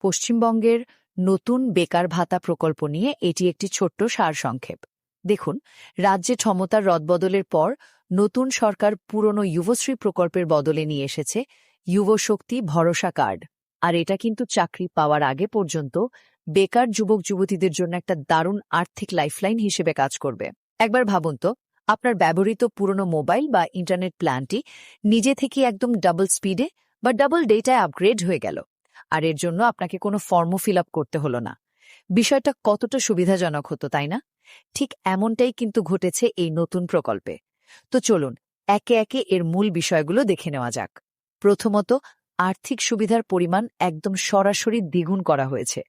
পশ্চিমবঙ্গের নতুন বেকার ভাতা প্রকল্প নিয়ে এটি একটি ছোট্ট সারসংক্ষেপ। দেখুন, রাজ্যে ক্ষমতার রদবদলের পর নতুন সরকার পুরনো যুবশ্রী প্রকল্পের বদলে নিয়ে এসেছে যুবশক্তি ভরসা কার্ড। আর এটা কিন্তু চাকরি পাওয়ার আগে পর্যন্ত বেকার যুবক যুবতীদের জন্য একটা দারুণ আর্থিক লাইফলাইন হিসেবে কাজ করবে। একবার ভাবুন তো, আপনার ব্যবহৃত পুরনো মোবাইল বা ইন্টারনেট প্ল্যানটি নিজে থেকে একদম ডাবল স্পিডে বা ডাবল ডেটায় আপগ্রেড হয়ে গেল, আর এর জন্য আপনাকে কোনো ফর্মও ফিল আপ করতে হলো না। বিষয়টা কতটা সুবিধাজনক হতো, তাই না? ঠিক এমনটাই কিন্তু ঘটেছে এই নতুন প্রকল্পে। তো চলুন একে একে এর মূল বিষয়গুলো দেখে নেওয়া যাক। প্রথমত, আর্থিক সুবিধার পরিমাণ একদম সরাসরি দ্বিগুণ করা হয়েছে।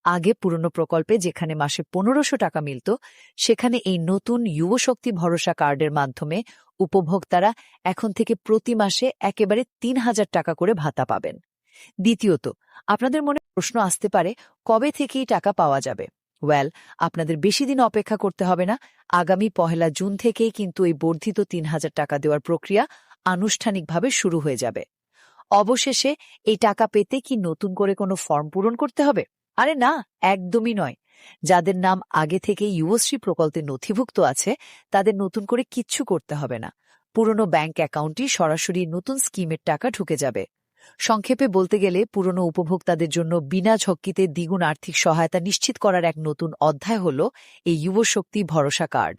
আগে পুরনো প্রকল্পে যেখানে মাসে ১৫০০ টাকা মিলত, সেখানে এই নতুন যুবশক্তি ভরসা কার্ডের মাধ্যমে উপভোক্তারা এখন থেকে প্রতি মাসে একেবারে ৩,০০০ টাকা করে ভাতা পাবেন। দ্বিতীয়ত, আপনাদের মনে প্রশ্ন আসতে পারে, কবে থেকেই টাকা পাওয়া যাবে? আপনাদের বেশি দিন অপেক্ষা করতে হবে না। আগামী ১লা জুন থেকেই কিন্তু এই বর্ধিত ৩,০০০ টাকা দেওয়ার প্রক্রিয়া আনুষ্ঠানিকভাবে শুরু হয়ে যাবে। অবশেষে এই টাকা পেতে কি নতুন করে কোনো ফর্ম পূরণ করতে হবে? আরে না, একদমই নয়। যাদের নাম আগে থেকে যুবশ্রী প্রকল্পে নথিভুক্ত আছে, তাদের নতুন করে কিচ্ছু করতে হবে না। পুরনো ব্যাংক অ্যাকাউন্টই সরাসরি নতুন স্কিমের টাকা ঢুকে যাবে। সংক্ষেপে বলতে গেলে, পুরনো উপভোক্তাদের জন্য বিনা ঝক্কিতে দ্বিগুণ আর্থিক সহায়তা নিশ্চিত করার এক নতুন অধ্যায় হল এই যুবশক্তি ভরসা কার্ড।